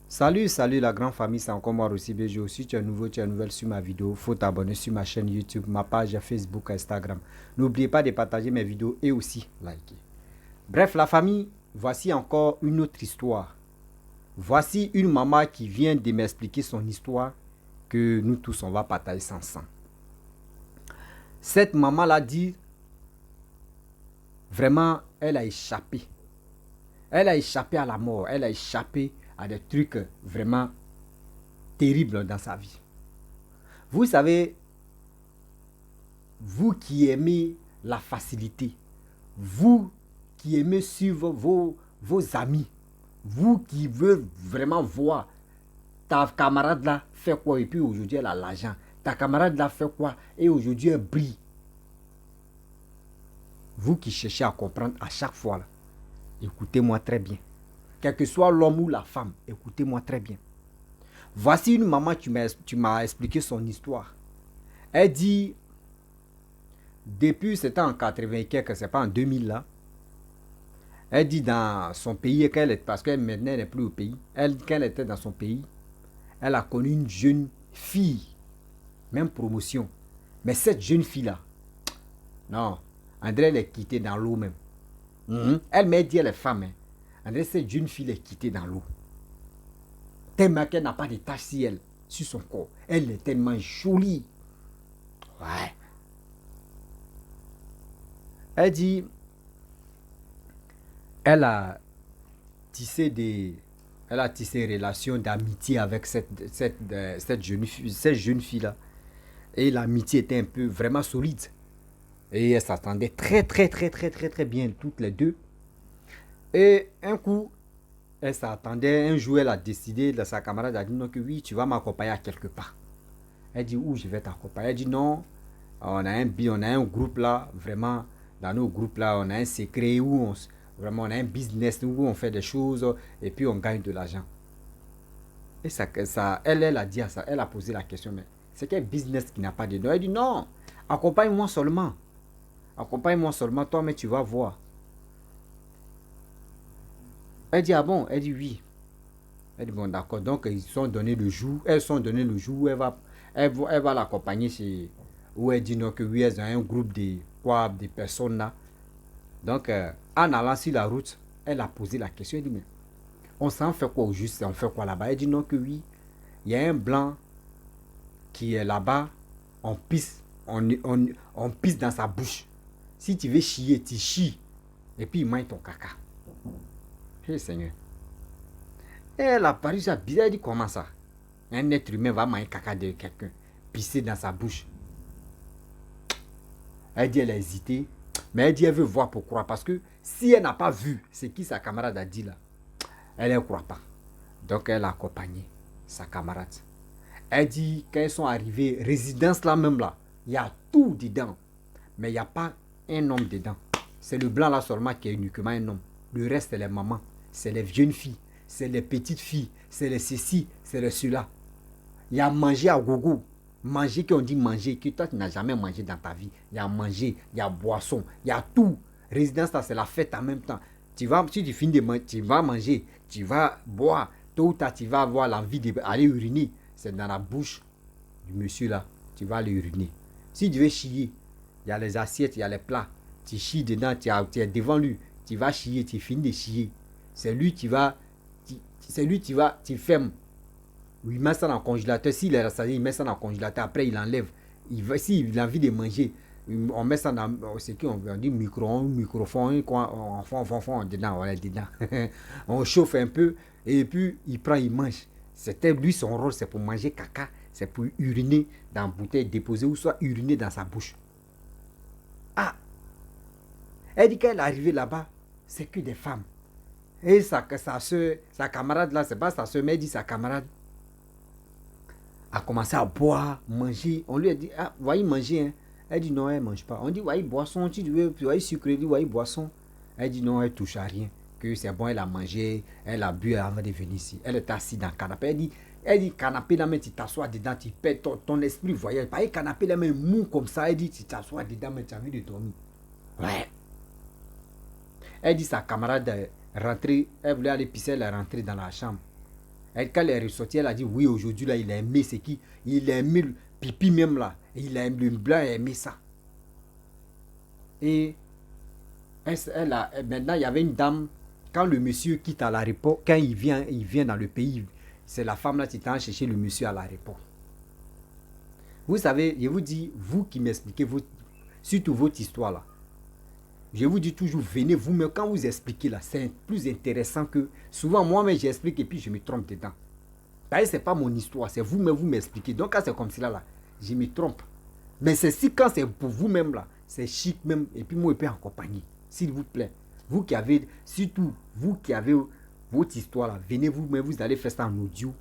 Salut la grande famille, c'est encore moi aussi BG aussi. Tu es nouveau, tu es nouvelle sur ma vidéo. Faut t'abonner sur ma chaîne YouTube, ma page Facebook, Instagram. N'oubliez pas de partager mes vidéos et aussi liker. Bref, la famille, voici encore une autre histoire. Voici une maman qui vient de m'expliquer son histoire que nous tous on va partager ensemble. Cette maman l'a dit, vraiment, elle a échappé. Elle a échappé à la mort, elle a échappé à des trucs vraiment terribles dans sa vie. Vous savez, vous qui aimez la facilité, vous qui aimez suivre vos amis, vous qui voulez vraiment voir ta camarade là fait quoi et puis aujourd'hui elle a l'argent, ta camarade là fait quoi et aujourd'hui elle brille. Vous qui cherchez à comprendre à chaque fois là, écoutez-moi très bien. Quel que soit l'homme ou la femme, écoutez-moi très bien. Voici une maman qui m'a expliqué son histoire. Elle dit, depuis, c'était en 80 quelques, c'est pas en 2000 là. Elle dit dans son pays, parce qu'elle maintenant n'est plus au pays, quand elle était dans son pays, elle a connu une jeune fille, même promotion. Mais cette jeune fille-là, non, André elle est quittée dans l'eau même. Elle m'a dit, elle est femme. Hein. André, cette jeune fille est quittée dans l'eau. Tellement qu'elle n'a pas de taches sur elle, sur son corps. Elle est tellement jolie. Ouais. Elle dit, elle a tissé des relations d'amitié avec cette jeune fille là, et l'amitié était un peu vraiment solide et elle s'attendait très bien toutes les deux. Et un coup elle s'attendait, un jour elle a décidé, sa camarade a dit non, que oui, tu vas m'accompagner à quelque part. Elle dit où je vais t'accompagner. Elle dit non, on a un groupe là, vraiment dans nos groupes là on a un secret où vraiment on a un business où on fait des choses et puis on gagne de l'argent. Et elle a dit à ça, elle a posé la question, mais c'est quel business qui n'a pas de nom? Elle dit non, accompagne-moi seulement. Accompagne-moi seulement, toi, mais tu vas voir. Elle dit ah bon? Elle dit oui. Elle dit bon d'accord, donc ils sont donné le jour, elles sont donné le jour où elle va l'accompagner chez, où elle dit non que oui, elles ont un groupe de personnes là. Donc en allant sur la route, elle a posé la question, elle dit mais on s'en fait quoi au juste, on fait quoi là-bas? Elle dit non que oui, il y a un blanc qui est là-bas, on pisse dans sa bouche. Si tu veux chier, tu chies. Et puis il mange ton caca. Hé Seigneur. Et elle a paru ça bizarre, elle dit comment ça? Un être humain va manger caca de quelqu'un, pisser dans sa bouche. Elle dit elle a hésité, mais elle dit elle veut voir pour croire. Parce que si elle n'a pas vu ce qui sa camarade a dit là, elle ne croit pas. Donc elle a accompagné sa camarade. Elle dit quand ils sont arrivés, résidence là même là, il y a tout dedans. Mais il n'y a pas un homme dedans. C'est le blanc là seulement qui est uniquement un homme. Le reste c'est les mamans, c'est les jeunes filles, c'est les petites filles, c'est les ceci, c'est les ceux-là. Il y a manger à gogo. Manger qu'on dit manger, que toi tu n'as jamais mangé dans ta vie. Il y a manger, il y a boisson, il y a tout. Résidence là c'est la fête en même temps. Si tu finis de manger, tu vas manger, tu vas boire. Tôt ou tard tu vas avoir l'envie d'aller uriner. C'est dans la bouche du monsieur là, tu vas aller uriner. Si tu veux chier, il y a les assiettes, il y a les plats. Tu chies dedans, tu es devant lui. Tu vas chier, tu finis de chier. C'est lui qui va, tu fermes. Il met ça dans le congélateur. S'il est rassasié, il met ça dans le congélateur. Après, il enlève. S'il a envie de manger, on met ça dans ce qu'on dit microphone, on dedans, voilà, dedans. On chauffe un peu et puis il prend, il mange. C'était lui son rôle, c'est pour manger caca, c'est pour uriner dans la bouteille déposée ou soit uriner dans sa bouche. Ah, elle dit qu'elle est arrivée là-bas, c'est que des femmes. Et sa camarade là, c'est pas sa soeur, mais elle dit sa camarade a commencé à boire, manger. On lui a dit, ah, voyez manger. Hein. Elle dit non, elle ne mange pas. On dit, voyez boisson, tu veux, voyez sucre, elle dit, voyez boisson. Elle dit non, elle touche à rien. Que c'est bon, elle a mangé, elle a bu avant de venir ici. Elle est assise dans le canapé. Elle dit canapé là, mais tu t'assois dedans, tu perds ton esprit voyage. Pas un canapé là, mais mou comme ça. Elle dit, tu t'assois dedans, mais tu as envie de dormir. Ouais. Elle dit sa camarade est rentrée, elle voulait aller pisser, elle est rentrée dans la chambre. quand elle est ressortie, elle a dit oui, aujourd'hui, là, il a aimé ce qui. Il a aimé le pipi même là. Et il a aimé le blanc, il a aimé ça. Et maintenant, il y avait une dame, quand le monsieur quitte à l'aéroport, quand il vient dans le pays, c'est la femme là qui t'a cherché le monsieur à l'aéroport. Vous savez, je vous dis, vous qui m'expliquez, surtout votre histoire là, je vous dis toujours, venez vous-même, quand vous expliquez là, c'est plus intéressant que, souvent moi-même j'explique et puis je me trompe dedans. D'ailleurs, c'est pas mon histoire, c'est vous-même, vous m'expliquez. Donc quand c'est comme cela là, je me trompe. Mais c'est si quand c'est pour vous-même là, c'est chic même, et puis moi je peux accompagner, s'il vous plaît. Vous qui avez, surtout vous qui avez votre histoire là, venez vous-même, vous allez faire ça en audio.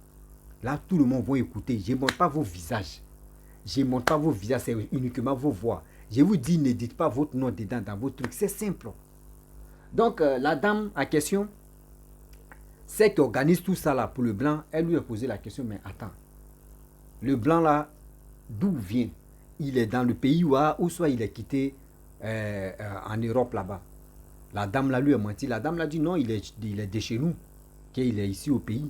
Là, tout le monde va écouter. Je ne montre pas vos visages. Je ne montre pas vos visages, c'est uniquement vos voix. Je vous dis, ne dites pas votre nom dedans dans vos trucs. C'est simple. Donc, la dame en question, celle qui organise tout ça là pour le blanc, elle lui a posé la question, mais attends, le blanc là, d'où vient? Il est dans le pays ou soit il est quitté en Europe là-bas. La dame là lui a menti. La dame l'a dit non, il est de chez nous, qu'il est ici au pays.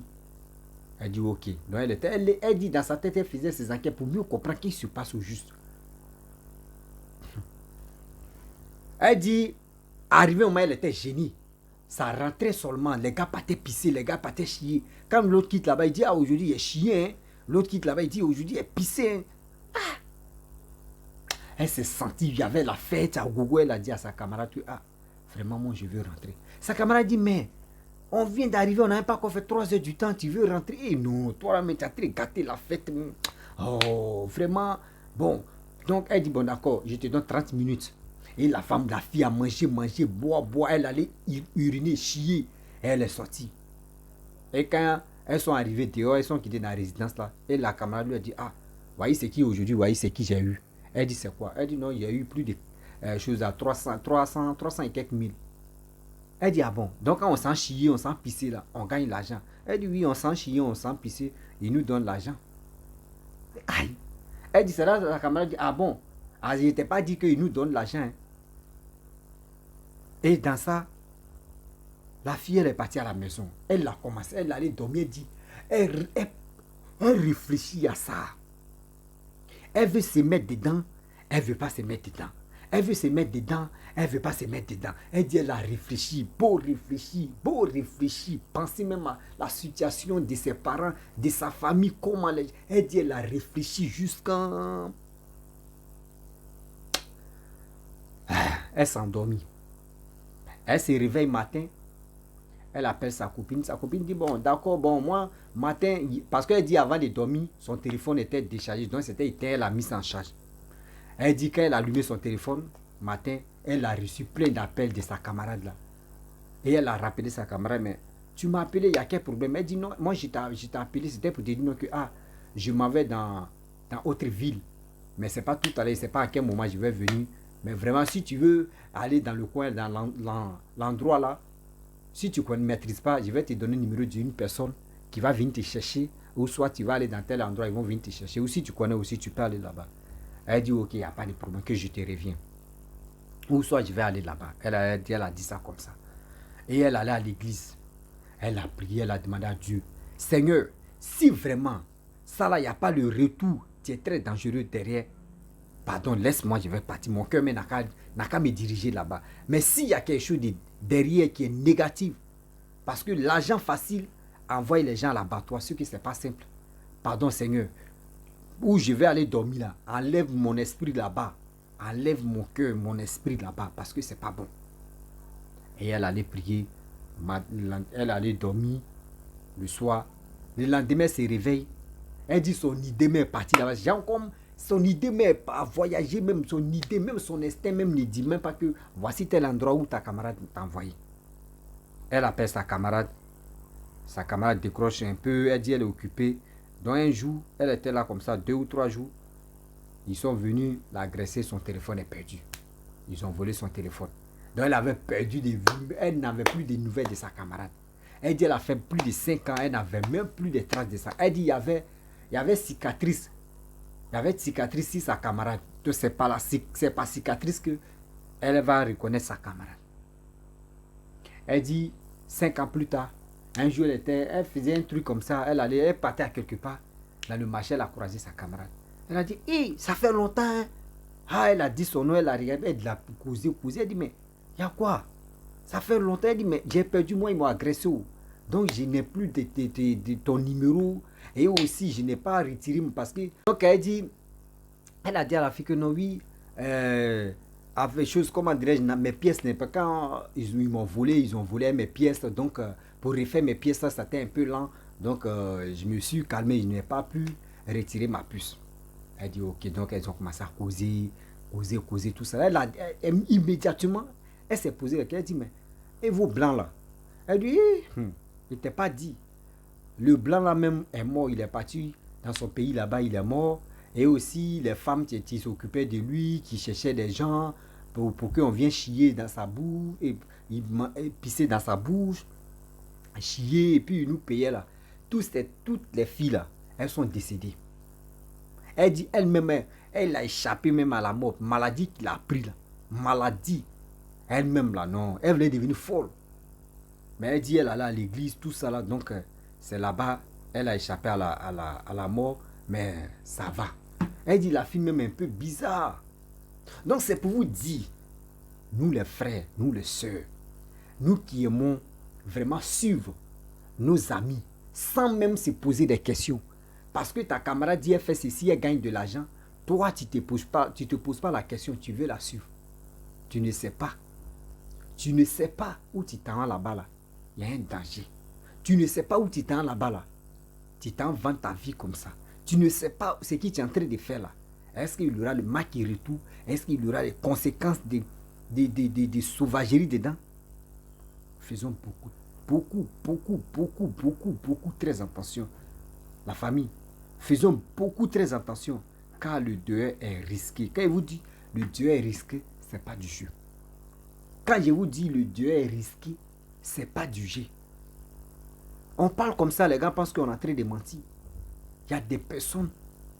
Elle dit ok. Donc elle dit dans sa tête, elle faisait ses enquêtes pour mieux comprendre ce qui se passe au juste. Elle dit, arrivé au moment, elle était génie. Ça rentrait seulement. Les gars partaient pisser, les gars partaient chier. Quand l'autre quitte là-bas, il dit, ah, aujourd'hui, il est chié. Hein. L'autre quitte là-bas, il dit, aujourd'hui, il est pissé. Hein. Ah. Elle s'est sentie, il y avait la fête. À Gogo, elle a dit à sa camarade, ah, vraiment, moi, je veux rentrer. Sa camarade dit, mais on vient d'arriver, on n'a même pas encore fait 3 heures du temps, tu veux rentrer? Et non, toi, mais tu as très gâté la fête. Oh, vraiment. Bon, donc elle dit, bon, d'accord, je te donne 30 minutes. Et la fille a mangé, boire, elle allait uriner, chier. Et elle est sortie. Et quand elles sont arrivées dehors, elles sont quittées dans la résidence là. Et la camarade lui a dit, ah, voyez c'est qui aujourd'hui, voyez c'est qui j'ai eu. Elle dit, c'est quoi? Elle dit, non, il y a eu plus de choses à 300 et quelques mille. Elle dit, ah bon, donc quand on s'en chier, on s'en pisser là, on gagne l'argent. Elle dit, oui, on s'en chier, on s'en pisser, ils nous donnent l'argent. Aïe. Elle dit, c'est là, la camarade dit, ah bon, ah, je n'étais pas dit qu'ils nous donnent l'argent. Hein. Et dans ça, la fille, elle est partie à la maison. Elle a commencé, elle allait dormir, elle dit, elle réfléchit à ça. Elle veut se mettre dedans, elle ne veut pas se mettre dedans. Elle veut se mettre dedans, elle ne veut pas se mettre dedans. Elle dit, elle a réfléchi, beau réfléchir, penser même à la situation de ses parents, de sa famille, comment elle dit, elle a réfléchi jusqu'à... Elle s'endormit. Elle se réveille matin, elle appelle sa copine dit, bon, d'accord, bon, moi, matin, parce qu'elle dit avant de dormir, son téléphone était déchargé, donc c'était éteint, elle a mis en charge. Elle dit qu'elle a allumé son téléphone, matin, elle a reçu plein d'appels de sa camarade là. Et elle a rappelé sa camarade, mais tu m'as appelé, il y a quel problème? Elle dit non, moi je t'ai appelé, c'était pour te dire non, que je m'en vais dans autre ville. Mais c'est pas tout à l'heure, c'est pas à quel moment je vais venir. Mais vraiment, si tu veux aller dans le coin, dans l'endroit là, si tu ne maîtrises pas, je vais te donner le numéro d'une personne qui va venir te chercher, ou soit tu vas aller dans tel endroit, ils vont venir te chercher, ou si tu connais aussi, tu peux aller là-bas. Elle dit, ok, il n'y a pas de problème, que je te reviens. Ou soit je vais aller là-bas. Elle a dit ça comme ça. Et elle allait à l'église. Elle a prié, elle a demandé à Dieu, Seigneur, si vraiment, ça là, il n'y a pas le retour, tu es très dangereux derrière, pardon, laisse-moi, je vais partir. Mon cœur n'a qu'à me diriger là-bas. Mais s'il y a quelque chose de derrière qui est négatif, parce que l'argent facile envoie les gens à l'abattoir, ce qui n'est pas simple. Pardon Seigneur, où je vais aller dormir là, enlève mon esprit là-bas, enlève mon cœur, mon esprit là-bas, parce que c'est pas bon. Et elle allait prier, elle allait dormir le soir. Le lendemain, elle se réveille. Elle dit son idée même est partie là-bas. Genre comme son idée même pas voyager, même son idée, même son instinct même ne dit même pas que voici tel endroit où ta camarade t'a envoyé. Elle appelle sa camarade décroche un peu, elle dit elle est occupée. Donc un jour, elle était là comme ça, 2 ou 3 jours. Ils sont venus l'agresser, son téléphone est perdu. Ils ont volé son téléphone. Donc elle avait perdu des vues, elle n'avait plus de nouvelles de sa camarade. Elle dit elle a fait plus de 5 ans, elle n'avait même plus de traces de ça. Elle dit il y avait cicatrice. Il y avait cicatrice sur sa camarade. Donc c'est pas cicatrice que elle va reconnaître sa camarade. Elle dit 5 ans plus tard, Un jour, elle faisait un truc comme ça. Elle partait à quelque part. Dans le marché, elle a croisé sa camarade. Elle a dit, hé, ça fait longtemps. Hein? Ah, elle a dit son nom, elle a regardé, elle a causé. Elle dit, mais il y a quoi? Ça fait longtemps. Elle dit, mais j'ai perdu, moi, ils m'ont agressé. Donc, je n'ai plus de ton numéro. Et aussi, je n'ai pas retiré parce que... Donc, elle a dit à la fille que non, oui, avec chose, comment dirais-je, mes pièces n'est pas quand ils m'ont volé, ils ont volé mes pièces. Donc, pour refaire mes pièces, ça, c'était un peu lent. Donc, je me suis calmé, je n'ai pas pu retirer ma puce. Elle dit, ok, donc elles ont commencé à causer, tout ça. Immédiatement, elle s'est posée la question, elle dit, mais, et vos blancs là? Elle dit, je t'ai pas dit. Le blanc là même est mort, il est parti dans son pays là-bas, il est mort. Et aussi les femmes qui s'occupaient de lui, qui cherchaient des gens pour qu'on vienne chier dans sa bouche, et pisser dans sa bouche, chier, et puis il nous payait là. Toutes les filles là, elles sont décédées. Elle dit elle-même, elle a échappé même à la mort. Maladie qu'il a pris là. Maladie. Elle-même là, non. Elle voulait devenir folle. Mais elle dit elle allait à l'église, tout ça là. Donc c'est là-bas, elle a échappé à la mort. Mais ça va. Elle dit la fille même un peu bizarre. Donc c'est pour vous dire, nous les frères, nous les sœurs, nous qui aimons vraiment suivre nos amis sans même se poser des questions. Parce que ta camarade dit elle fait ceci, elle gagne de l'argent. Toi, tu te poses pas la question, tu veux la suivre. Tu ne sais pas. Tu ne sais pas où tu t'en vas là-bas. Là. Il y a un danger. Tu ne sais pas où tu t'en vas là-bas. Là. Tu t'en vends ta vie comme ça. Tu ne sais pas ce que tu es en train de faire là. Est-ce qu'il y aura le mal qui retourne? Est-ce qu'il y aura les conséquences de sauvagerie dedans? Faisons beaucoup, très attention. La famille, faisons beaucoup très attention, car le deuil est risqué. Quand je vous dis le deuil est risqué, ce n'est pas du jeu. Quand je vous dis le deuil est risqué, ce n'est pas du jeu. On parle comme ça, les gars pensent qu'on est en train de mentir. Il y a des personnes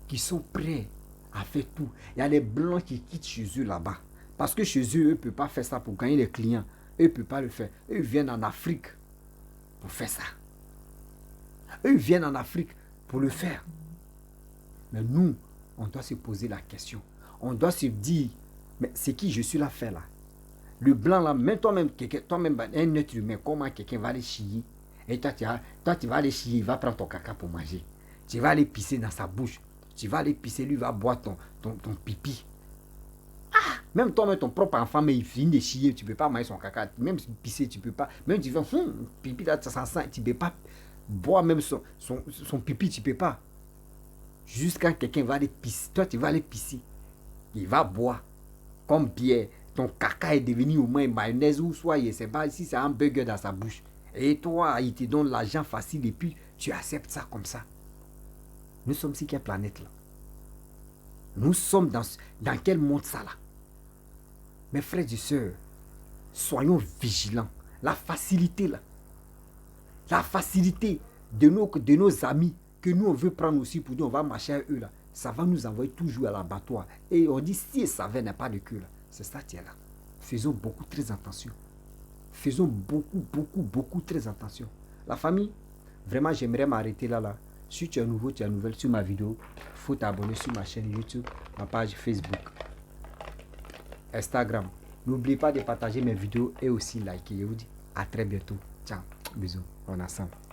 qui sont prêtes à faire tout. Il y a des blancs qui quittent chez eux là-bas. Parce que chez eux, eux ne peuvent pas faire ça pour gagner les clients. Eux ne peuvent pas le faire. Eux viennent en Afrique pour faire ça. Eux viennent en Afrique pour le faire. Mais nous, on doit se poser la question. On doit se dire, mais c'est qui je suis là faire là? Le blanc là, même toi-même, un être humain, comment quelqu'un va aller chier? Et toi, tu vas aller chier, il va prendre ton caca pour manger. Tu vas aller pisser dans sa bouche. Tu vas aller pisser, lui va boire ton pipi. Ah, même toi-même, ton propre enfant, mais il finit de chier, tu ne peux pas manger son caca. Même pisser, tu ne peux pas. Même tu vas, pipi là, ça sent, tu ne peux pas boire même son pipi, tu ne peux pas. Jusqu'à quelqu'un va aller pisser. Toi, tu vas aller pisser. Il va boire. Comme bière. Ton caca est devenu au moins mayonnaise ou soit, je ne sais pas, si c'est un burger dans sa bouche. Et toi, il te donne l'argent facile et puis tu acceptes ça comme ça. Nous sommes sur quelle planète là? Nous sommes dans quel monde ça là? Mes frères et sœurs, soyons vigilants. La facilité là. La facilité de nos amis que nous on veut prendre aussi pour dire on va marcher à eux là. Ça va nous envoyer toujours à l'abattoir. Et on dit si ça n'a pas de queue là. C'est ça qui est là. Faisons beaucoup très attention. Faisons beaucoup très attention. La famille, vraiment j'aimerais m'arrêter là. Si tu es nouveau, tu es nouvelle sur ma vidéo, il faut t'abonner sur ma chaîne YouTube, ma page Facebook, Instagram. N'oubliez pas de partager mes vidéos et aussi liker. Je vous dis à très bientôt. Ciao, bisous, on est ensemble.